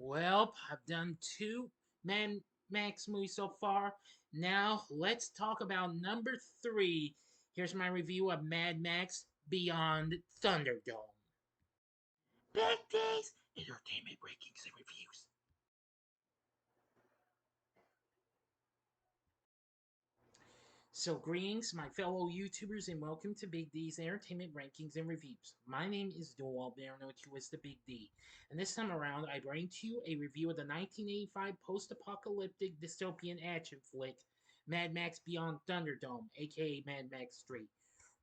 Well, I've done two Mad Max movies so far. Now, let's talk about number three. Here's my review of Mad Max Beyond Thunderdome. Big D's Entertainment Rankings and Reviews. So, greetings, my fellow YouTubers, and welcome to Big D's Entertainment Rankings and Reviews. My name is Doyle, better known to you as the Big D, and this time around, I bring to you a review of the 1985 post-apocalyptic dystopian action flick, Mad Max Beyond Thunderdome, aka Mad Max 3,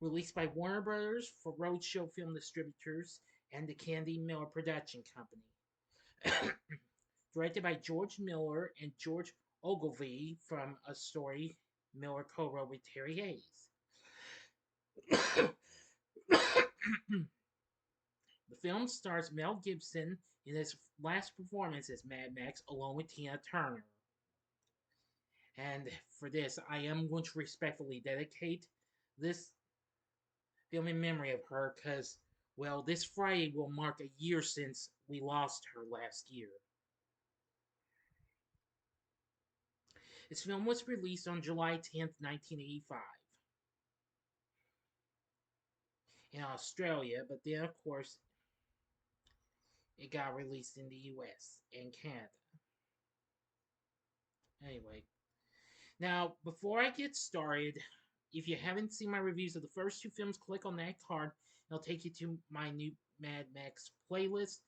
released by Warner Brothers for Roadshow Film Distributors and the Candy Miller Production Company. Directed by George Miller and George Ogilvy from A Story Miller co-wrote with Terry Hayes. The film stars Mel Gibson in his last performance as Mad Max along with Tina Turner. And for this, I am going to respectfully dedicate this film in memory of her because, well, this Friday will mark a year since we lost her last year. This film was released on July 10th, 1985 in Australia, but then, of course, it got released in the US and Canada. Anyway, now before I get started, if you haven't seen my reviews of the first two films, click on that card. It'll take you to my new Mad Max playlist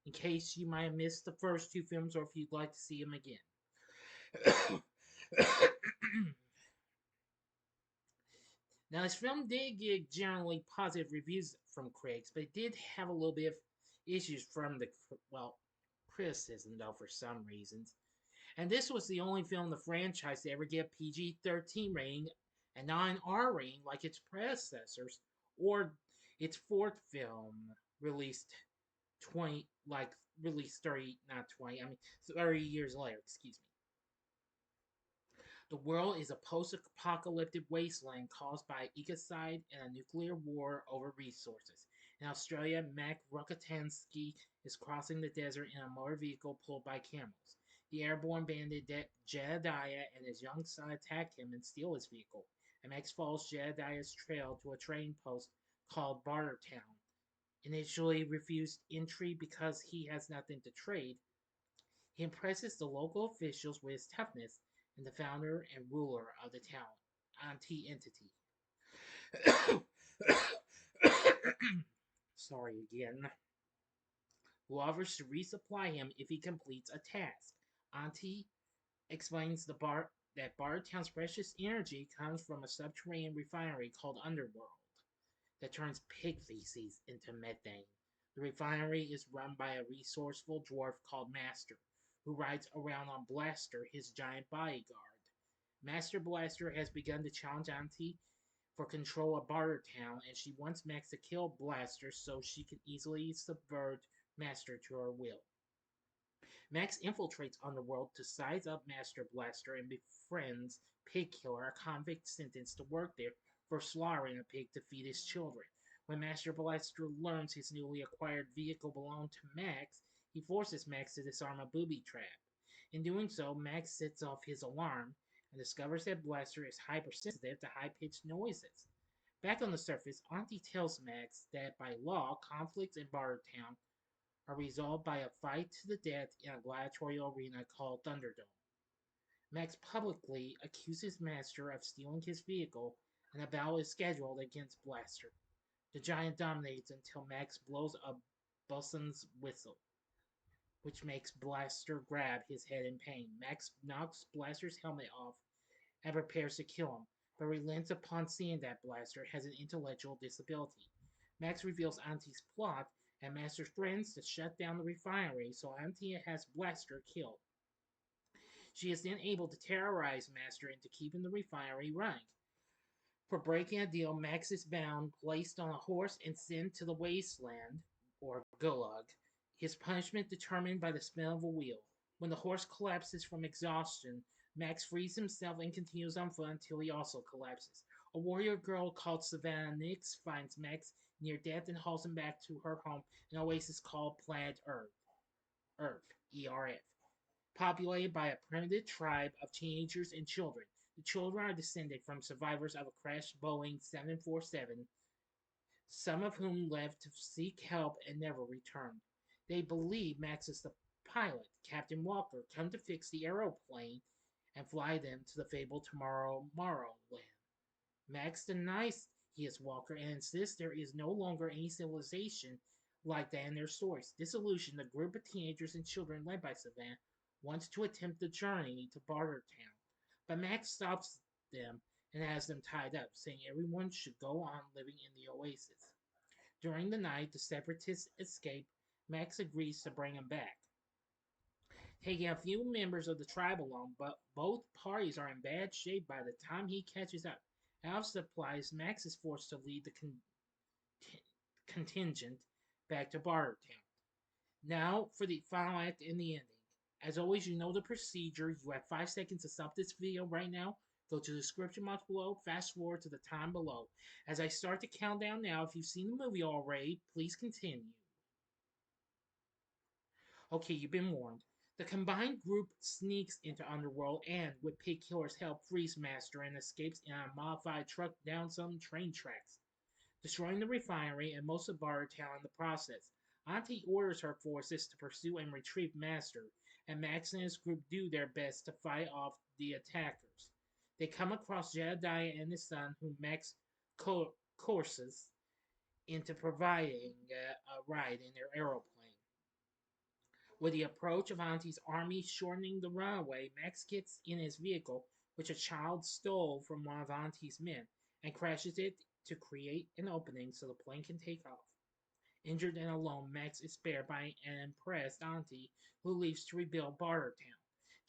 in case you might have missed the first two films or if you'd like to see them again. Now, this film did get generally positive reviews from critics, but it did have a little bit of issues from the, well, criticism, though, for some reasons. And this was the only film in the franchise to ever get a PG-13 rating and not an R rating like its predecessors, or its fourth film released 30, not 20, I mean 30 years later, excuse me. The world is a post-apocalyptic wasteland caused by ecocide and a nuclear war over resources. In Australia, Mac Rokitansky is crossing the desert in a motor vehicle pulled by camels. The airborne bandit Jedediah and his young son attack him and steal his vehicle, and Max follows Jedediah's trail to a trading post called Bartertown. Initially refused entry because he has nothing to trade, he impresses the local officials with his toughness and the founder and ruler of the town, anti-entity. Sorry again. Who offers to resupply him if he completes a task. Auntie explains that Bartown's precious energy comes from a subterranean refinery called Underworld that turns pig feces into methane. The refinery is run by a resourceful dwarf called Master, who rides around on Blaster, his giant bodyguard. Master Blaster has begun to challenge Auntie for control of Bartertown, and she wants Max to kill Blaster so she can easily subvert Master to her will. Max infiltrates Underworld to size up Master Blaster and befriends Pig Killer, a convict sentenced to work there for slaughtering a pig to feed his children. When Master Blaster learns his newly acquired vehicle belonged to Max, he forces Max to disarm a booby trap. In doing so, Max sets off his alarm and discovers that Blaster is hypersensitive to high-pitched noises. Back on the surface, Auntie tells Max that by law, conflicts in Bartertown are resolved by a fight to the death in a gladiatorial arena called Thunderdome. Max publicly accuses Master of stealing his vehicle, and a battle is scheduled against Blaster. The giant dominates until Max blows a bosun's whistle, which makes Blaster grab his head in pain. Max knocks Blaster's helmet off and prepares to kill him, but relents upon seeing that Blaster has an intellectual disability. Max reveals Auntie's plot, and Master threatens to shut down the refinery so Auntie has Blaster killed. She is then able to terrorize Master into keeping the refinery running. For breaking a deal, Max is bound, placed on a horse, and sent to the wasteland, or Gulag. His punishment determined by the spin of a wheel. When the horse collapses from exhaustion, Max frees himself and continues on foot until he also collapses. A warrior girl called Savannah Nix finds Max near death and hauls him back to her home, an oasis called Planet Earth. Earth, ERF, populated by a primitive tribe of teenagers and children. The children are descended from survivors of a crashed Boeing 747, some of whom left to seek help and never returned. They believe Max is the pilot, Captain Walker, come to fix the aeroplane and fly them to the fabled Tomorrow land. Max denies he is Walker and insists there is no longer any civilization like that in their stories. Disillusioned, a group of teenagers and children led by Savannah wants to attempt the journey to Bartertown, but Max stops them and has them tied up, saying everyone should go on living in the oasis. During the night, the separatists escape. Max agrees to bring them back, taking a few members of the tribe along, but both parties are in bad shape by the time he catches up. Out of supplies, Max is forced to lead the contingent back to Bartertown. Now for the final act and the ending. As always, you know the procedure. You have 5 seconds to stop this video right now. Go to the description box below, fast forward to the time below. As I start the countdown now, if you've seen the movie already, please continue. Okay, you've been warned. The combined group sneaks into Underworld and, with Pig Killer's help, frees Master and escapes in a modified truck down some train tracks, destroying the refinery and most of Bartertown in the process. Auntie orders her forces to pursue and retrieve Master, and Max and his group do their best to fight off the attackers. They come across Jedediah and his son, whom Max coerces into providing a ride in their aeroplane. With the approach of Auntie's army shortening the runway, Max gets in his vehicle, which a child stole from one of Auntie's men, and crashes it to create an opening so the plane can take off. Injured and alone, Max is spared by an impressed Auntie who leaves to rebuild Bartertown.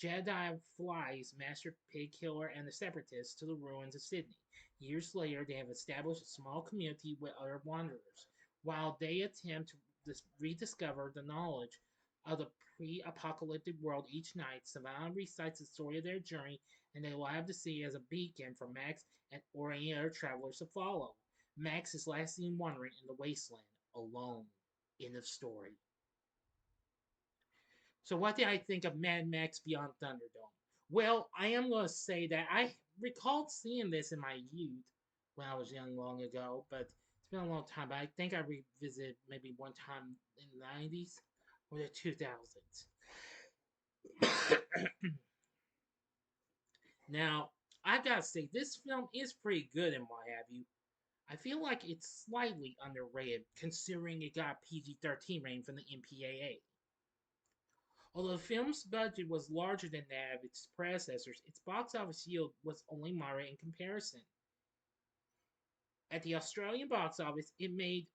Jedediah flies Master Pig Killer and the Separatists to the ruins of Sydney. Years later, they have established a small community with other wanderers. While they attempt to rediscover the knowledge of the pre-apocalyptic world each night, Savannah recites the story of their journey, and they live to see as a beacon for Max and or any other travelers to follow. Max is last seen wandering in the wasteland alone. End of story. So, what did I think of Mad Max Beyond Thunderdome? Well, I am going to say that I recalled seeing this in my youth when I was young long ago, but it's been a long time. But I think I revisited maybe one time in the 90s or the 2000s. Now, I gotta say, this film is pretty good and what have you. I feel like it's slightly underrated considering it got a PG-13 rating from the MPAA. Although the film's budget was larger than that of its predecessors, its box office yield was only moderate in comparison. At the Australian box office, it made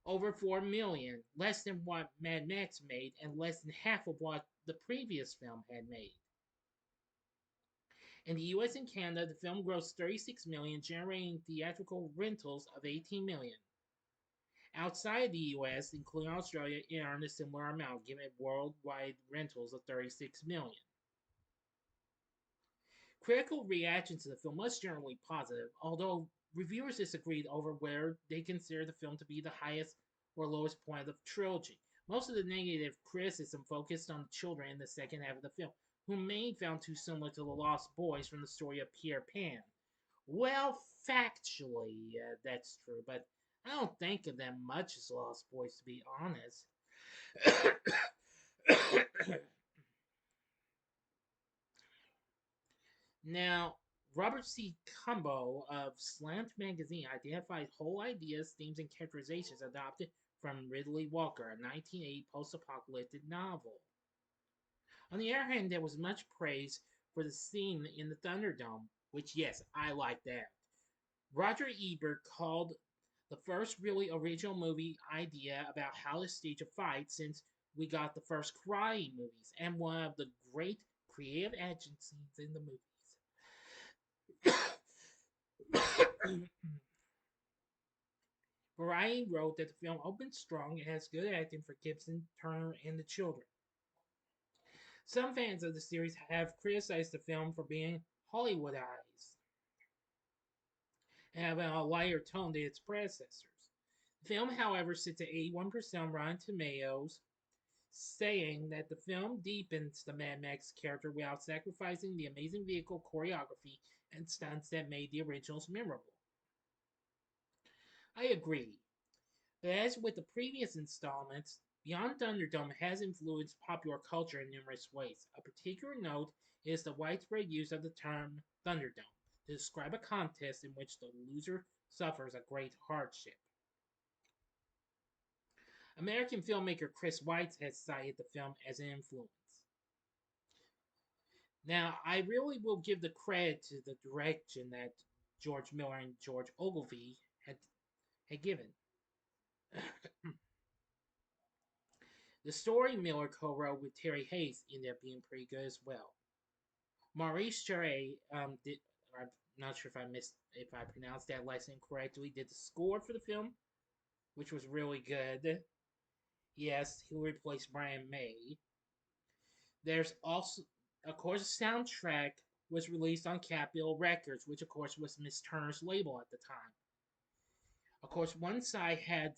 over 4 million, less than what Mad Max made and less than half of what the previous film had made. In the US and Canada, the film grossed 36 million, generating theatrical rentals of 18 million. Outside the US, including Australia, it earned a similar amount, giving it worldwide rentals of 36 million. Critical reaction to the film was generally positive, although reviewers disagreed over whether they consider the film to be the highest or lowest point of the trilogy. Most of the negative criticism focused on the children in the second half of the film, whom many found too similar to the Lost Boys from the story of Peter Pan. Well, factually, that's true, but I don't think of them much as Lost Boys, to be honest. Now, Robert C. Cumbo of Slant magazine identified whole ideas, themes, and characterizations adopted from Ridley Walker, a 1980 post-apocalyptic novel. On the other hand, there was much praise for the scene in the Thunderdome, which, yes, I like that. Roger Ebert called the first really original movie idea about how to stage a fight since we got the first karate movies, and one of the great creative action scenes in the movies. Variety wrote that the film opens strong and has good acting for Gibson, Turner, and the children. Some fans of the series have criticized the film for being Hollywoodized and having a lighter tone than its predecessors. The film, however, sits at 81% on Rotten Tomatoes, saying that the film deepens the Mad Max character without sacrificing the amazing vehicle choreography and stunts that made the originals memorable. I agree. But as with the previous installments, Beyond Thunderdome has influenced popular culture in numerous ways. A particular note is the widespread use of the term Thunderdome to describe a contest in which the loser suffers a great hardship. American filmmaker Chris Weitz has cited the film as an influence. Now, I really will give the credit to the direction that George Miller and George Ogilvy had given. The story Miller co-wrote with Terry Hayes ended up being pretty good as well. Maurice Jarre did. I'm not sure if I pronounced that last name correctly. Did the score for the film, which was really good. Yes, he replaced Brian May. There's also, of course, a soundtrack was released on Capitol Records, which of course was Miss Turner's label at the time. Of course, one side had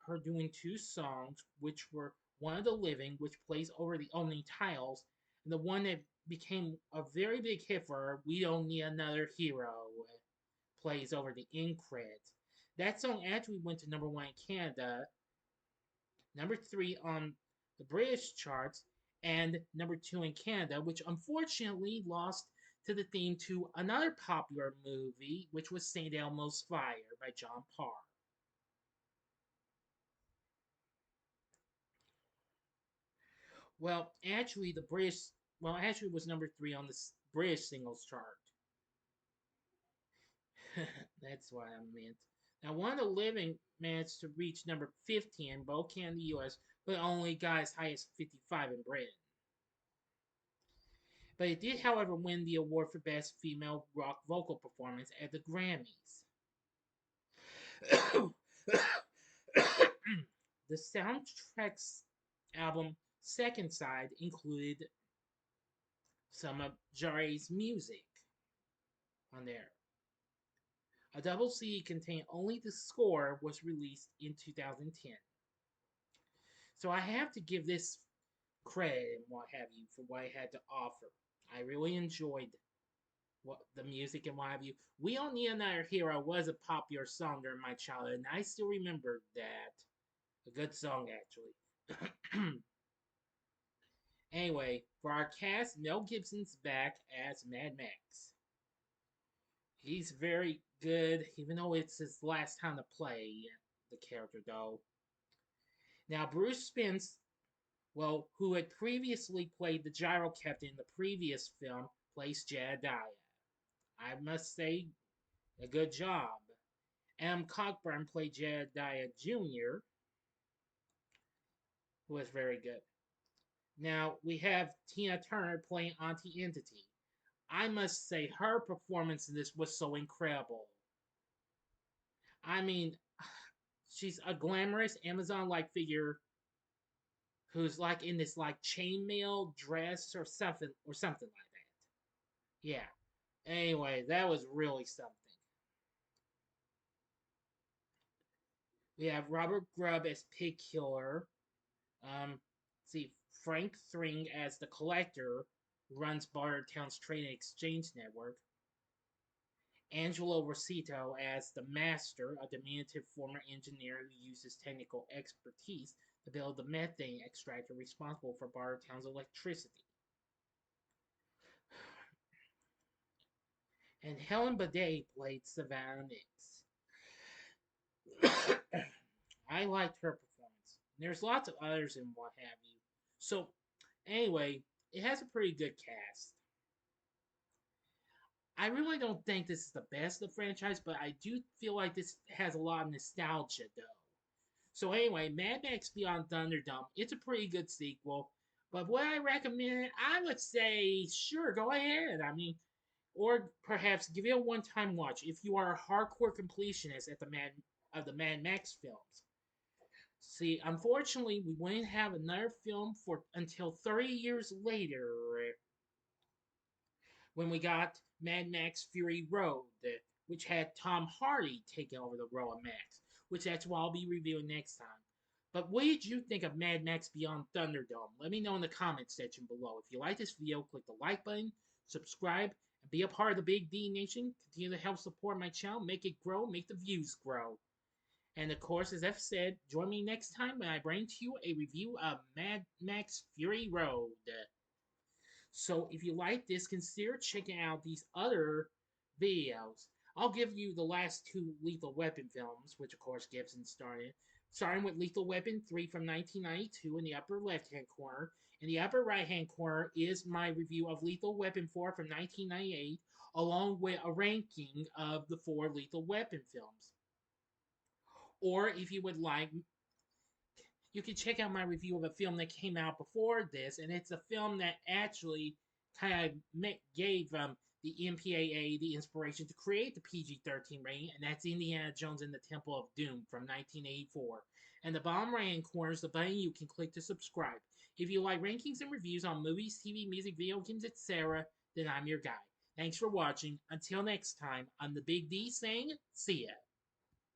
her doing two songs, which were One of the Living, which plays over the opening titles, and the one that became a very big hit for her, We Don't Need Another Hero, plays over the end credits. That song actually went to number one in Canada, number three on the British charts, and number two in Canada, which unfortunately lost to the theme to another popular movie, which was St. Elmo's Fire by John Parr. Well, actually, it was number three on the British singles chart. That's what I meant. Now, One of the Living managed to reach number 50 in both Canada and the US, but only got as high as 55 in Britain. But it did, however, win the award for Best Female Rock Vocal Performance at the Grammys. The soundtrack's album Second Side included some of Jarre's music on there. A double CD containing only the score was released in 2010. So I have to give this credit and what have you for what it had to offer. I really enjoyed the music and what have you. We Don't Need Another Hero was a popular song during my childhood, and I still remember that. A good song, actually. Anyway, for our cast, Mel Gibson's back as Mad Max. He's very good, even though it's his last time to play the character, though. Now, Bruce Spence, well, who had previously played the Gyro Captain in the previous film, plays Jedediah. I must say, a good job. Adam Cockburn played Jedediah Jr., who was very good. Now, we have Tina Turner playing Auntie Entity. I must say, her performance in this was so incredible. I mean, she's a glamorous Amazon-like figure who's like in this like chainmail dress or something like that. Yeah. Anyway, that was really something. We have Robert Grubb as Pig Killer. See Frank Thring as the Collector, who runs Bartertown's Trade and Exchange Network. Angelo Rosito as the Master, a diminutive former engineer who uses technical expertise to build the methane extractor responsible for Bartertown's electricity. And Helen Bidet played Savannah Nix. I liked her performance. There's lots of others and what have you. So, anyway, it has a pretty good cast. I really don't think this is the best of the franchise, but I do feel like this has a lot of nostalgia, though. So anyway, Mad Max Beyond Thunderdome, it's a pretty good sequel. But would I recommend it? I would say, sure, go ahead. I mean, or perhaps give it a one-time watch if you are a hardcore completionist at the Mad Max films. See, unfortunately, we wouldn't have another film for until 30 years later when we got Mad Max Fury Road, which had Tom Hardy taking over the role of Max, which that's what I'll be reviewing next time. But what did you think of Mad Max Beyond Thunderdome? Let me know in the comments section below. If you like this video, click the like button, subscribe, and be a part of the Big D Nation. Continue to help support my channel, make it grow, make the views grow. And of course, as I've said, join me next time when I bring to you a review of Mad Max Fury Road. So if you like this, consider checking out these other videos. I'll give you the last two Lethal Weapon films, which of course Gibson started. Starting with Lethal Weapon 3 from 1992 in the upper left-hand corner. In the upper right-hand corner is my review of Lethal Weapon 4 from 1998, along with a ranking of the 4 Lethal Weapon films. Or if you would like, you can check out my review of a film that came out before this, and it's a film that actually kind of gave the MPAA the inspiration to create the PG-13 rating, and that's Indiana Jones and the Temple of Doom from 1984. And the bottom right-hand corner is the button you can click to subscribe. If you like rankings and reviews on movies, TV, music, video games, etc., then I'm your guy. Thanks for watching. Until next time, I'm the Big D saying, see ya.